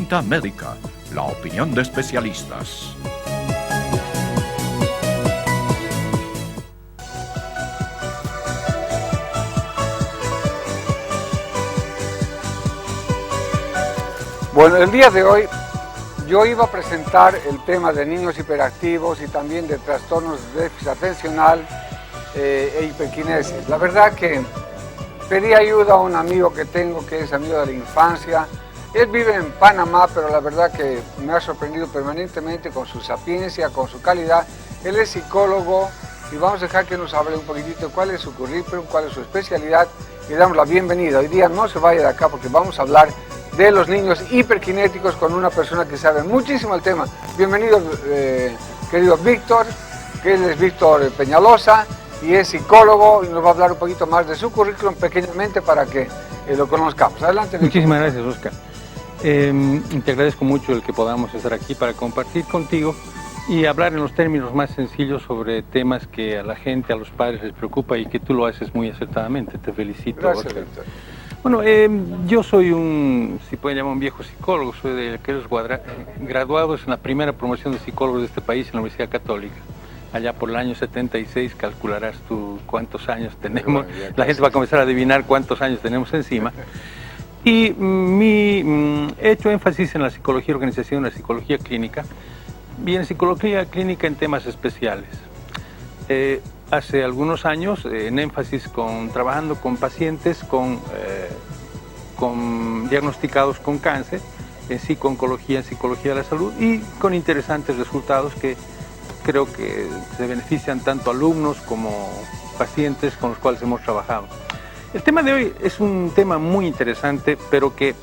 Consulta médica, la opinión de especialistas. Bueno, el día de hoy yo iba a presentar el tema de niños hiperactivos y también de trastornos de déficit atencional e hiperquinesis. La verdad que pedí ayuda a un amigo que tengo, que es amigo de la infancia. Él vive en Panamá, pero la verdad que me ha sorprendido permanentemente con su sapiencia, con su calidad. Él es psicólogo y vamos a dejar que nos hable un poquitito cuál es su currículum, cuál es su especialidad y le damos la bienvenida. Hoy día no se vaya de acá porque vamos a hablar de los niños hiperkinéticos con una persona que sabe muchísimo el tema. Bienvenido, querido Víctor, que él es Víctor Peñalosa y es psicólogo y nos va a hablar un poquito más de su currículum pequeñamente para que lo conozcamos. Adelante, Víctor. Muchísimas gracias, Oscar. Te agradezco mucho el que podamos estar aquí para compartir contigo y hablar en los términos más sencillos sobre temas que a la gente, a los padres les preocupa y que tú lo haces muy acertadamente. Te felicito. Gracias, Oscar. Víctor. Bueno, yo soy si pueden llamar un viejo psicólogo, soy de aquellos graduados en la primera promoción de psicólogos de este país en la Universidad Católica. Allá por el año 76 calcularás tú cuántos años tenemos, la gente va a comenzar a adivinar cuántos años tenemos encima. Y he hecho énfasis en la psicología de organización, la psicología clínica, y en psicología clínica en temas especiales. Hace algunos años, en énfasis trabajando con pacientes diagnosticados con cáncer, en psico-oncología, en psicología de la salud, y con interesantes resultados que creo que se benefician tanto alumnos como pacientes con los cuales hemos trabajado. El tema de hoy es un tema muy interesante, pero que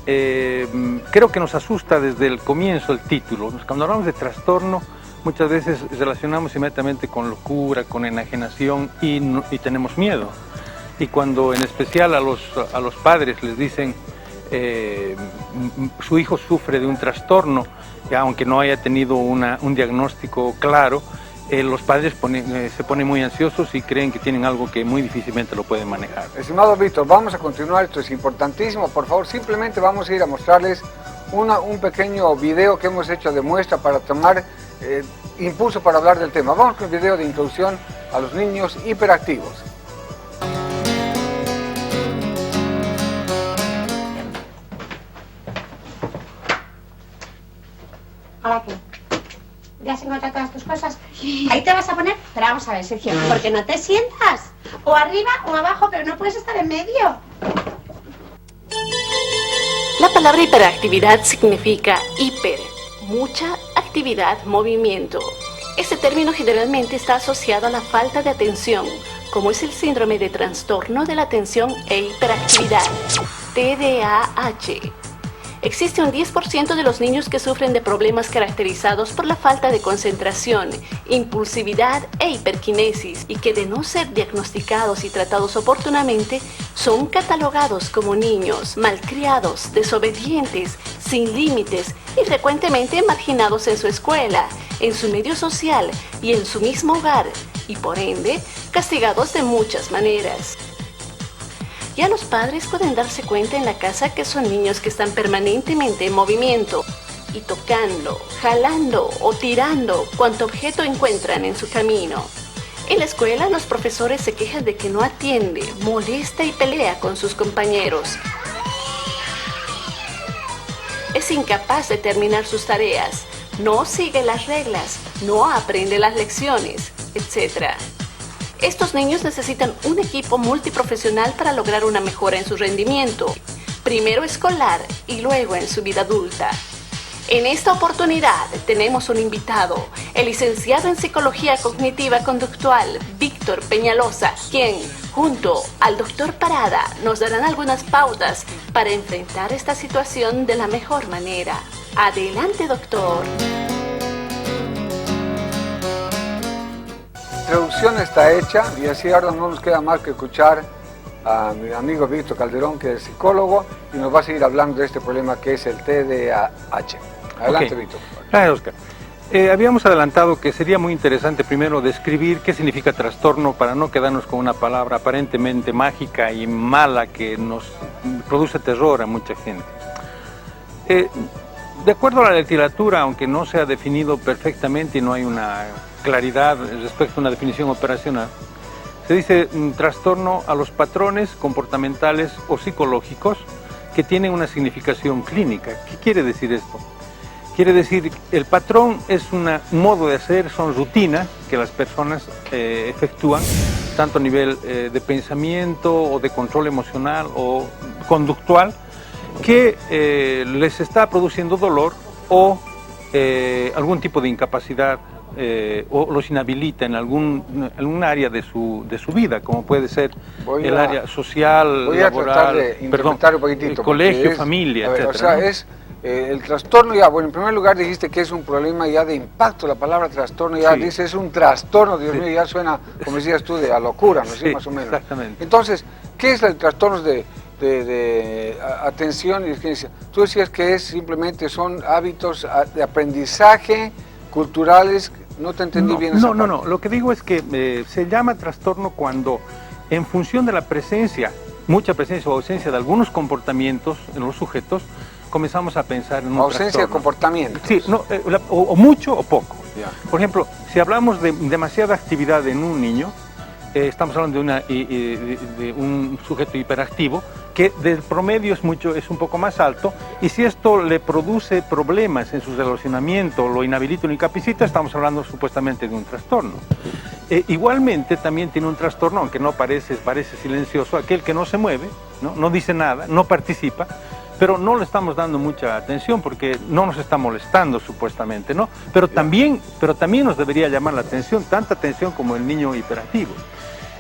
creo que nos asusta desde el comienzo, el título. Cuando hablamos de trastorno, muchas veces relacionamos inmediatamente con locura, con enajenación y tenemos miedo. Y cuando en especial a los padres les dicen su hijo sufre de un trastorno, aunque no haya tenido un diagnóstico claro, los padres se ponen muy ansiosos y creen que tienen algo que muy difícilmente lo pueden manejar. Estimado Víctor, vamos a continuar, esto es importantísimo. Por favor, simplemente vamos a ir a mostrarles un pequeño video que hemos hecho de muestra para tomar impulso para hablar del tema. Vamos con el video de introducción a los niños hiperactivos. Hola, ¿qué? ¿Ya has encontrado todas tus cosas? Ahí te vas a poner, pero vamos a ver, Sergio, ¿por qué no te sientas? O arriba o abajo, pero no puedes estar en medio. La palabra hiperactividad significa hiper, mucha actividad, movimiento. Este término generalmente está asociado a la falta de atención, como es el síndrome de trastorno de la atención e hiperactividad, TDAH. Existe un 10% de los niños que sufren de problemas caracterizados por la falta de concentración, impulsividad e hiperquinesis y que de no ser diagnosticados y tratados oportunamente son catalogados como niños malcriados, desobedientes, sin límites y frecuentemente marginados en su escuela, en su medio social y en su mismo hogar y por ende castigados de muchas maneras. Ya los padres pueden darse cuenta en la casa que son niños que están permanentemente en movimiento y tocando, jalando o tirando cuanto objeto encuentran en su camino. En la escuela los profesores se quejan de que no atiende, molesta y pelea con sus compañeros. Es incapaz de terminar sus tareas, no sigue las reglas, no aprende las lecciones, etc. Estos niños necesitan un equipo multiprofesional para lograr una mejora en su rendimiento, primero escolar y luego en su vida adulta. En esta oportunidad tenemos un invitado, el licenciado en Psicología Cognitiva Conductual, Víctor Peñalosa, quien, junto al doctor Parada, nos darán algunas pautas para enfrentar esta situación de la mejor manera. Adelante, doctor. La introducción está hecha y así ahora no nos queda más que escuchar a mi amigo Víctor Calderón, que es psicólogo, y nos va a seguir hablando de este problema que es el TDAH. Adelante, Víctor. Gracias, Oscar. Habíamos adelantado que sería muy interesante primero describir qué significa trastorno para no quedarnos con una palabra aparentemente mágica y mala que nos produce terror a mucha gente. De acuerdo a la literatura, aunque no se ha definido perfectamente y no hay una claridad respecto a una definición operacional, se dice trastorno a los patrones comportamentales o psicológicos que tienen una significación clínica. ¿Qué quiere decir esto? Quiere decir, el patrón es un modo de hacer, son rutinas que las personas efectúan, tanto a nivel de pensamiento o de control emocional o conductual, que les está produciendo dolor o algún tipo de incapacidad o los inhabilita en algún área de su vida, como puede ser el área social, voy a laboral, tratar de interpretar un poquitito, colegio, familia, etc. etcétera, O sea, ¿no? es el trastorno ya, bueno, en primer lugar dijiste que es un problema ya de impacto, la palabra trastorno ya Sí. dice es un trastorno, Dios Sí. mío, ya suena, como decías tú, de a locura, ¿no? Sí, Sí, más o menos. exactamente. Entonces, ¿qué es el trastorno de atención? Tú decías que es simplemente son hábitos de aprendizaje culturales, no te entendí bien esa parte. No, lo que digo es que se llama trastorno cuando, en función de la presencia, mucha presencia o ausencia de algunos comportamientos en los sujetos, comenzamos a pensar en un Ausencia de trastorno. comportamiento. Sí, no, o mucho o poco. Ya. Por ejemplo, si hablamos de demasiada actividad en un niño, estamos hablando de un sujeto hiperactivo, que del promedio es un poco más alto, y si esto le produce problemas en su relacionamiento, lo inhabilita o lo incapacita, estamos hablando supuestamente de un trastorno. Igualmente también tiene un trastorno, aunque no parece silencioso, aquel que no se mueve, no dice nada, no participa, pero no le estamos dando mucha atención porque no nos está molestando supuestamente, ¿no? Pero también nos debería llamar la atención, tanta atención como el niño hiperactivo.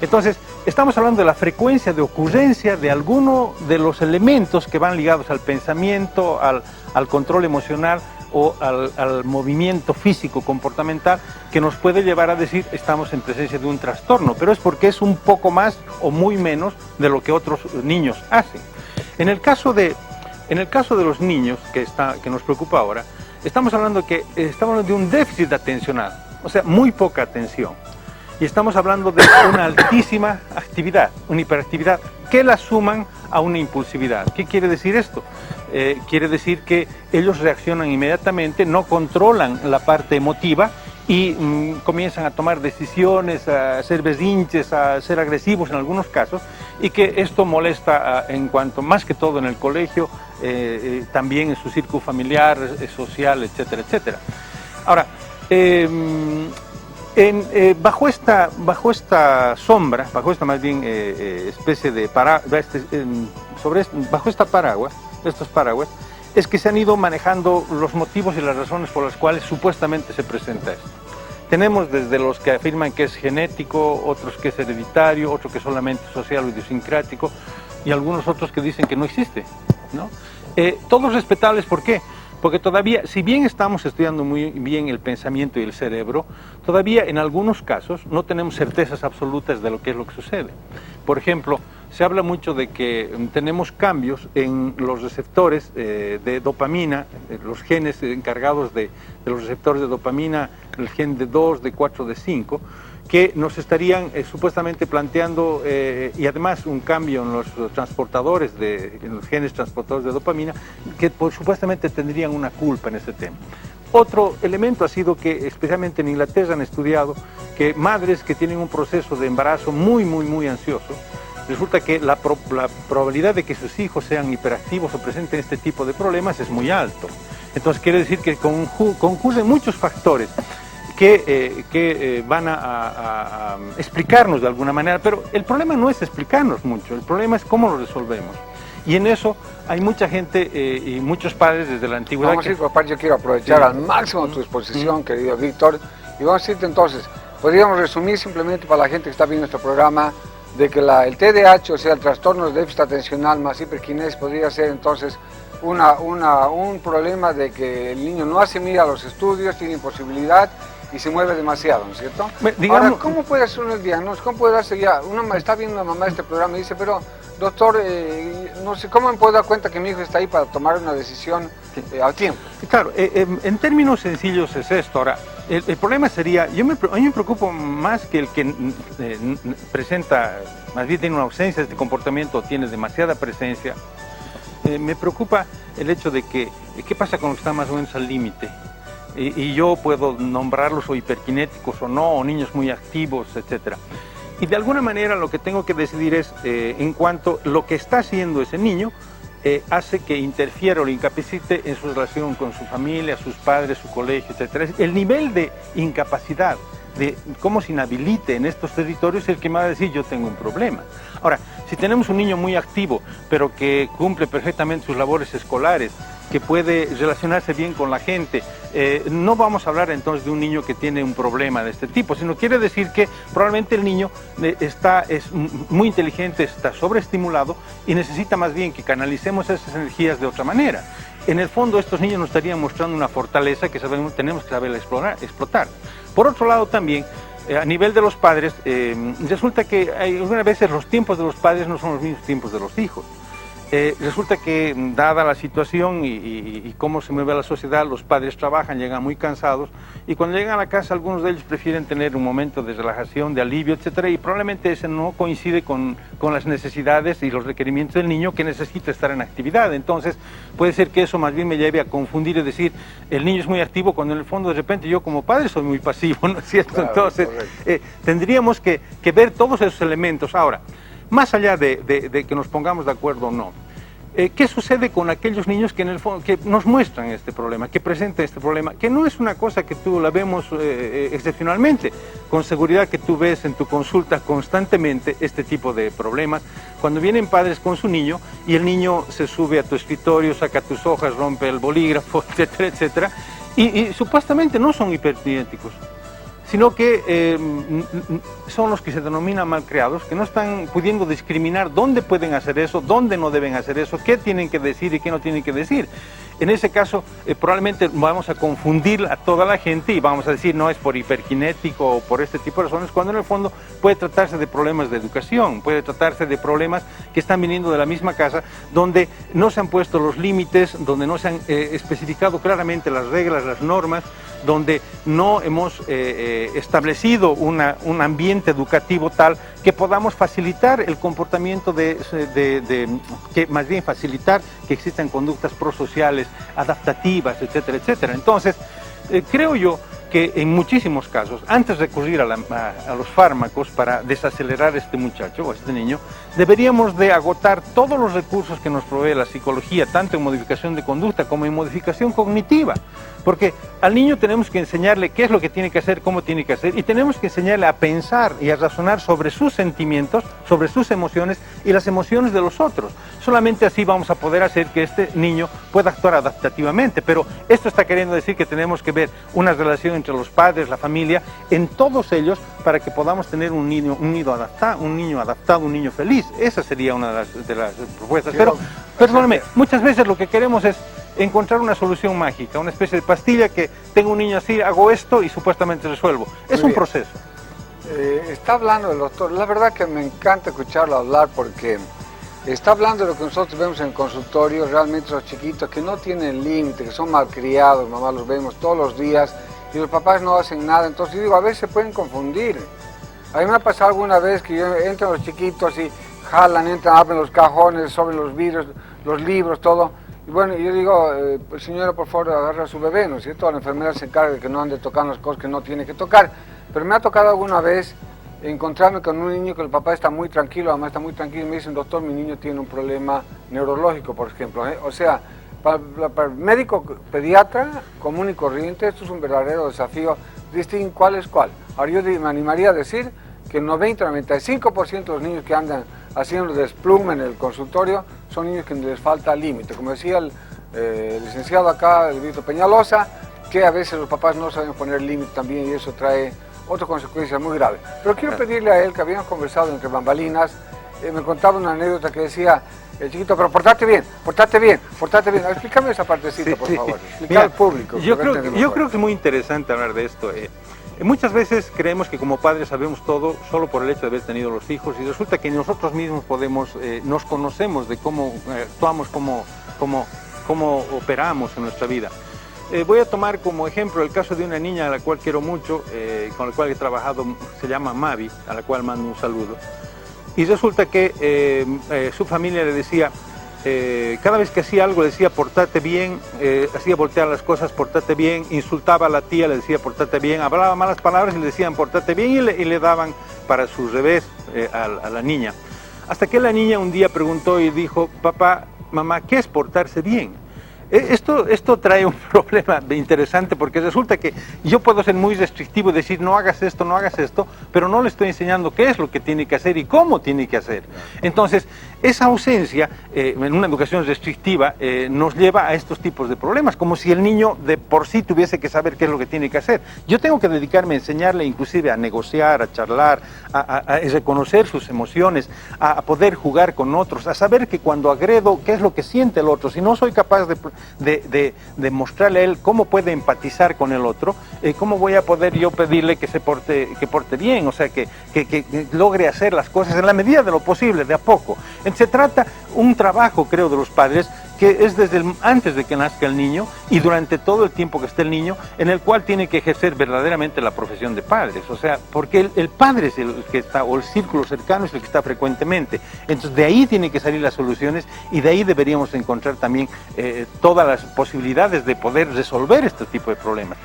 Entonces, estamos hablando de la frecuencia de ocurrencia de alguno de los elementos que van ligados al pensamiento, al control emocional o al movimiento físico comportamental, que nos puede llevar a decir estamos en presencia de un trastorno, pero es porque es un poco más o muy menos de lo que otros niños hacen. En el caso de los niños, que nos preocupa ahora, estamos hablando de un déficit atencional, o sea, muy poca atención. Y estamos hablando de una altísima actividad, una hiperactividad, que la suman a una impulsividad. ¿Qué quiere decir esto? Quiere decir que ellos reaccionan inmediatamente, no controlan la parte emotiva y comienzan a tomar decisiones, a hacer berrinches, a ser agresivos en algunos casos, y que esto molesta en cuanto, más que todo en el colegio, también en su círculo familiar, social, etcétera, etcétera. Ahora, bajo esta sombra, bajo esta más bien especie de bajo estos paraguas, es que se han ido manejando los motivos y las razones por las cuales supuestamente se presenta esto. Tenemos desde los que afirman que es genético, otros que es hereditario, otros que es solamente social o idiosincrático, y algunos otros que dicen que no existe, ¿no? Todos respetables, ¿por qué? Porque todavía, si bien estamos estudiando muy bien el pensamiento y el cerebro, todavía en algunos casos no tenemos certezas absolutas de lo que es lo que sucede. Por ejemplo, se habla mucho de que tenemos cambios en los receptores de dopamina, los genes encargados de los receptores de dopamina, el gen D2, D4, D5, que nos estarían supuestamente planteando, y además un cambio en los transportadores, en los genes transportadores de dopamina, que supuestamente tendrían una culpa en este tema. Otro elemento ha sido que, especialmente en Inglaterra, han estudiado que madres que tienen un proceso de embarazo muy ansioso, resulta que la probabilidad de que sus hijos sean hiperactivos o presenten este tipo de problemas es muy alto. Entonces quiere decir que concurren muchos factores que van a explicarnos de alguna manera, pero el problema no es explicarnos mucho, el problema es cómo lo resolvemos. Y en eso hay mucha gente y muchos padres desde la antigüedad. Vamos a ir, papá, yo quiero aprovechar al máximo tu exposición, querido Víctor, y vamos a decirte entonces, podríamos resumir simplemente para la gente que está viendo este programa, de que el TDAH, o sea, el trastorno de déficit atencional más hiperquinesis, podría ser entonces un problema de que el niño no asimila los estudios, tiene imposibilidad y se mueve demasiado, ¿no es cierto? Digamos, ahora, ¿cómo puede hacer uno el diagnóstico? ¿Cómo puede darse ya? Uno está viendo a mamá este programa y dice, pero doctor, no sé, ¿cómo me puedo dar cuenta que mi hijo está ahí para tomar una decisión al tiempo? Claro, en términos sencillos es esto. Ahora, el problema sería, a mí me preocupo más que el que presenta, más bien tiene una ausencia de este comportamiento, tiene demasiada presencia, me preocupa el hecho de que, ¿qué pasa con los que están más o menos al límite? Y yo puedo nombrarlos o hiperkinéticos o no, o niños muy activos, etcétera. Y de alguna manera lo que tengo que decidir es, en cuanto a lo que está haciendo ese niño, hace que interfiera o le incapacite en su relación con su familia, sus padres, su colegio, etcétera. El nivel de incapacidad, de cómo se inhabilite en estos territorios, es el que me va a decir yo tengo un problema. Ahora, si tenemos un niño muy activo, pero que cumple perfectamente sus labores escolares, que puede relacionarse bien con la gente, no vamos a hablar entonces de un niño que tiene un problema de este tipo, sino quiere decir que probablemente el niño es muy inteligente, está sobreestimulado y necesita más bien que canalicemos esas energías de otra manera. En el fondo estos niños nos estarían mostrando una fortaleza que tenemos que saber explotar. Por otro lado también, a nivel de los padres, resulta que algunas veces los tiempos de los padres no son los mismos tiempos de los hijos. Resulta que, dada la situación y cómo se mueve la sociedad, los padres trabajan, llegan muy cansados y cuando llegan a la casa algunos de ellos prefieren tener un momento de relajación, de alivio, etcétera, y probablemente ese no coincide con las necesidades y los requerimientos del niño, que necesita estar en actividad. Entonces puede ser que eso más bien me lleve a confundir y decir el niño es muy activo cuando en el fondo de repente yo como padre soy muy pasivo, ¿no es cierto? Claro, entonces tendríamos que ver todos esos elementos. Ahora, más allá de que nos pongamos de acuerdo o no, ¿qué sucede con aquellos niños que en el fondo que nos muestran este problema, que presentan este problema? Que no es una cosa que tú la vemos excepcionalmente. Con seguridad que tú ves en tu consulta constantemente este tipo de problemas. Cuando vienen padres con su niño y el niño se sube a tu escritorio, saca tus hojas, rompe el bolígrafo, etcétera, etcétera, y supuestamente no son hiperkinéticos, sino que son los que se denominan malcriados, que no están pudiendo discriminar dónde pueden hacer eso, dónde no deben hacer eso, qué tienen que decir y qué no tienen que decir. En ese caso, probablemente vamos a confundir a toda la gente y vamos a decir no es por hiperkinético o por este tipo de razones, cuando en el fondo puede tratarse de problemas de educación, puede tratarse de problemas que están viniendo de la misma casa, donde no se han puesto los límites, donde no se han especificado claramente las reglas, las normas, donde no hemos establecido un ambiente educativo tal que podamos facilitar el comportamiento que más bien facilitar que existan conductas prosociales, adaptativas, etcétera, etcétera. Entonces, creo yo que en muchísimos casos, antes de recurrir a los fármacos para desacelerar a este muchacho o a este niño, deberíamos de agotar todos los recursos que nos provee la psicología, tanto en modificación de conducta como en modificación cognitiva. Porque al niño tenemos que enseñarle qué es lo que tiene que hacer, cómo tiene que hacer, y tenemos que enseñarle a pensar y a razonar sobre sus sentimientos, sobre sus emociones y las emociones de los otros. Solamente así vamos a poder hacer que este niño pueda actuar adaptativamente. Pero esto está queriendo decir que tenemos que ver una relación entre los padres, la familia, en todos ellos, para que podamos tener un niño adaptado, un niño feliz. Esa sería una de las propuestas. Pero, perdóname, muchas veces lo que queremos es encontrar una solución mágica, una especie de pastilla que tengo un niño así, hago esto y supuestamente resuelvo. Es un proceso. Está hablando el doctor, la verdad que me encanta escucharlo hablar porque está hablando de lo que nosotros vemos en el consultorio, realmente los chiquitos que no tienen límite, que son malcriados, mamá, los vemos todos los días y los papás no hacen nada. Entonces yo digo, a veces se pueden confundir. A mí me ha pasado alguna vez que entran los chiquitos y jalan, entran, abren los cajones, sobre los vidrios, los libros, todo. Y bueno, yo digo, pues, señora, por favor, agarra a su bebé, ¿no es cierto? La enfermera se encarga de que no ande tocando las cosas que no tiene que tocar. Pero me ha tocado alguna vez encontrarme con un niño que el papá está muy tranquilo, la mamá está muy tranquila, y me dicen, doctor, mi niño tiene un problema neurológico, por ejemplo. O sea, para el médico pediatra común y corriente, esto es un verdadero desafío, distinguir cuál es cuál. Ahora yo me animaría a decir que el 90-95% de los niños que andan haciendo desplume en el consultorio son niños que les falta límite. Como decía el licenciado acá, el Víctor Peñalosa, que a veces los papás no saben poner límite también y eso trae otra consecuencia muy grave. Pero quiero pedirle a él, que habíamos conversado entre bambalinas, me contaba una anécdota que decía, el chiquito, pero portate bien, portate bien, portate bien. Explícame esa partecita, por favor. Explica al público. Yo creo que es muy interesante hablar de esto. Muchas veces creemos que como padres sabemos todo solo por el hecho de haber tenido los hijos y resulta que nosotros mismos nos conocemos de cómo actuamos, cómo operamos en nuestra vida. Voy a tomar como ejemplo el caso de una niña a la cual quiero mucho, con la cual he trabajado, se llama Mavi, a la cual mando un saludo. Y resulta que su familia le decía, cada vez que hacía algo le decía portate bien, hacía voltear las cosas, portate bien, insultaba a la tía, le decía portate bien, hablaba malas palabras y le decían portate bien y le daban para su revés a la niña. Hasta que la niña un día preguntó y dijo, papá, mamá, ¿qué es portarse bien? Esto trae un problema interesante porque resulta que yo puedo ser muy restrictivo y decir no hagas esto, pero no le estoy enseñando qué es lo que tiene que hacer y cómo tiene que hacer. Entonces, esa ausencia en una educación restrictiva nos lleva a estos tipos de problemas, como si el niño de por sí tuviese que saber qué es lo que tiene que hacer. Yo tengo que dedicarme a enseñarle inclusive a negociar, a charlar, a reconocer sus emociones, a poder jugar con otros, a saber que cuando agredo, qué es lo que siente el otro. Si no soy capaz de mostrarle a él cómo puede empatizar con el otro, cómo voy a poder yo pedirle que porte bien, o sea, que logre hacer las cosas en la medida de lo posible, de a poco. Se trata un trabajo, creo, de los padres, que es desde antes de que nazca el niño y durante todo el tiempo que esté el niño, en el cual tiene que ejercer verdaderamente la profesión de padres, o sea, porque el padre es el que está, o el círculo cercano es el que está frecuentemente. Entonces de ahí tienen que salir las soluciones y de ahí deberíamos encontrar también todas las posibilidades de poder resolver este tipo de problemas.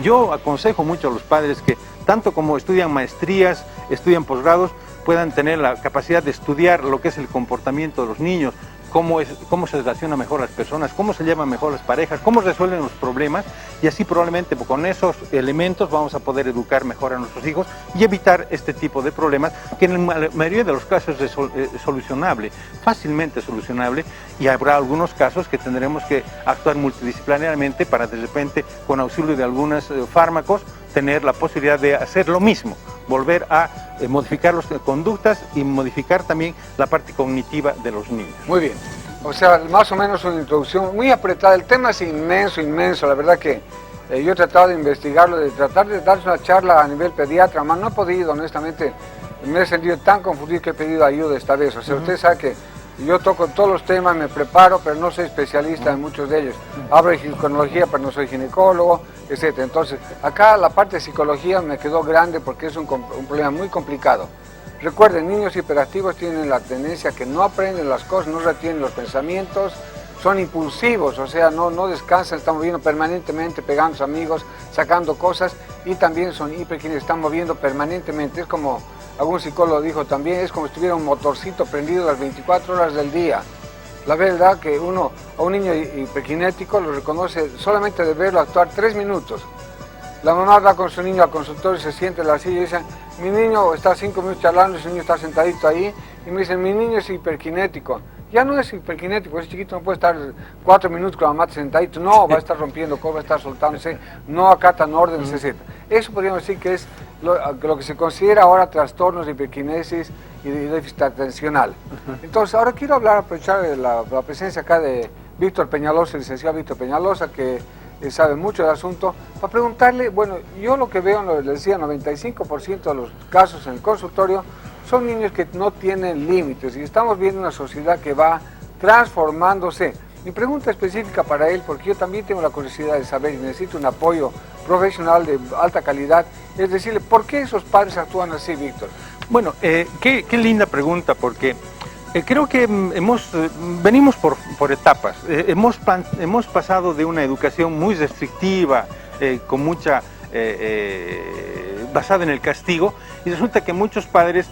Yo aconsejo mucho a los padres que, tanto como estudian maestrías, estudian posgrados, puedan tener la capacidad de estudiar lo que es el comportamiento de los niños, cómo se relacionan mejor las personas, cómo se llevan mejor las parejas, cómo resuelven los problemas, y así probablemente con esos elementos vamos a poder educar mejor a nuestros hijos y evitar este tipo de problemas que en la mayoría de los casos es solucionable, fácilmente solucionable, y habrá algunos casos que tendremos que actuar multidisciplinariamente para de repente, con auxilio de algunos fármacos, tener la posibilidad de hacer lo mismo, volver a modificar las conductas y modificar también la parte cognitiva de los niños. Muy bien, o sea, más o menos una introducción muy apretada. El tema es inmenso, la verdad que yo he tratado de investigarlo, de tratar de darles una charla a nivel pediatra, más no he podido, honestamente, me he sentido tan confundido que he pedido ayuda esta vez. O sea, usted sabe que yo toco todos los temas, me preparo, pero no soy especialista en muchos de ellos. Hablo de ginecología, pero no soy ginecólogo, etc. Entonces, acá la parte de psicología me quedó grande porque es un problema muy complicado. Recuerden, niños hiperactivos tienen la tendencia a que no aprenden las cosas, no retienen los pensamientos, son impulsivos, o sea, no descansan, están moviendo permanentemente, pegando a sus amigos, sacando cosas, y también son hiperquines, están moviendo permanentemente. Es como algún psicólogo dijo también, es como si tuviera un motorcito prendido las 24 horas del día. La verdad que a un niño hiperkinético lo reconoce solamente de verlo actuar 3 minutos. La mamá va con su niño al consultorio, se siente en la silla y dice, mi niño está 5 minutos charlando, ese niño está sentadito ahí, y me dicen, mi niño es hiperkinético. Ya no es hiperkinético, ese chiquito no puede estar 4 minutos con la mamá sentadito, no, va a estar rompiendo cosas, va a estar soltándose, no acatan órdenes, etc. Eso podríamos decir que es lo que se considera ahora trastornos de hiperquinesis y de déficit atencional. Entonces, ahora quiero aprovechar la presencia acá de Víctor Peñalosa, el licenciado Víctor Peñalosa, que sabe mucho del asunto, para preguntarle, bueno, yo lo que veo, le decía, 95% de los casos en el consultorio son niños que no tienen límites y estamos viendo una sociedad que va transformándose. Mi pregunta específica para él, porque yo también tengo la curiosidad de saber y necesito un apoyo profesional de alta calidad, es decirle, ¿por qué esos padres actúan así, Víctor? Bueno, qué linda pregunta, porque creo que venimos por etapas. Hemos pasado de una educación muy restrictiva, con mucha basada en el castigo, y resulta que muchos padres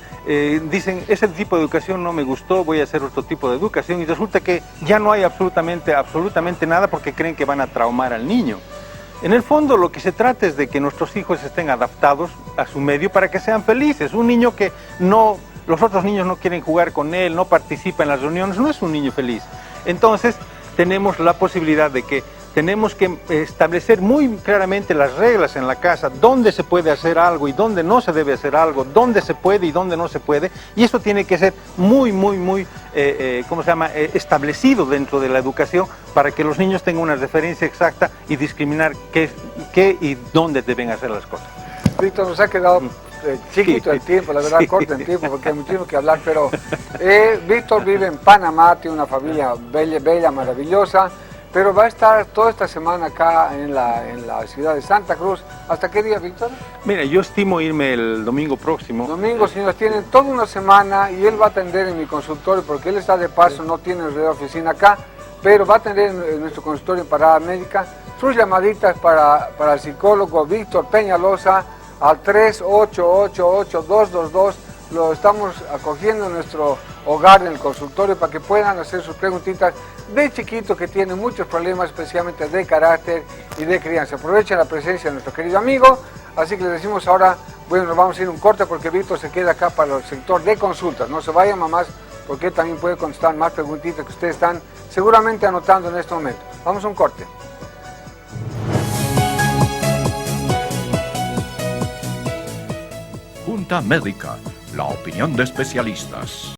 dicen, ese tipo de educación no me gustó, voy a hacer otro tipo de educación, y resulta que ya no hay absolutamente nada porque creen que van a traumar al niño. En el fondo lo que se trata es de que nuestros hijos estén adaptados a su medio para que sean felices. Un niño que los otros niños no quieren jugar con él, no participa en las reuniones, no es un niño feliz. Entonces tenemos la posibilidad de que tenemos que establecer muy claramente las reglas en la casa, dónde se puede hacer algo y dónde no se debe hacer algo, dónde se puede y dónde no se puede, y eso tiene que ser muy establecido dentro de la educación para que los niños tengan una referencia exacta y discriminar qué y dónde deben hacer las cosas. Víctor, nos ha quedado chiquito el tiempo, la verdad, corto el tiempo porque hay muchísimo que hablar, pero Víctor vive en Panamá, tiene una familia bella, maravillosa. pero va a estar toda esta semana acá en la ciudad de Santa Cruz. ¿Hasta qué día, Víctor? Mira, yo estimo irme el domingo próximo. Domingo, señores, tienen toda una semana y él va a atender en mi consultorio porque él está de paso, no tiene oficina acá, pero va a atender en nuestro consultorio en Parada Médica. Sus llamaditas para el psicólogo Víctor Peñalosa al 3888-222. Lo estamos acogiendo en nuestro hogar, en el consultorio, para que puedan hacer sus preguntitas de chiquito que tiene muchos problemas, especialmente de carácter y de crianza. Aprovechen la presencia de nuestro querido amigo, así que les decimos ahora, bueno, nos vamos a ir un corte porque Víctor se queda acá para el sector de consultas. No se vayan, mamás, porque él también puede contestar más preguntitas que ustedes están seguramente anotando en este momento. Vamos a un corte. Junta Médica, la opinión de especialistas.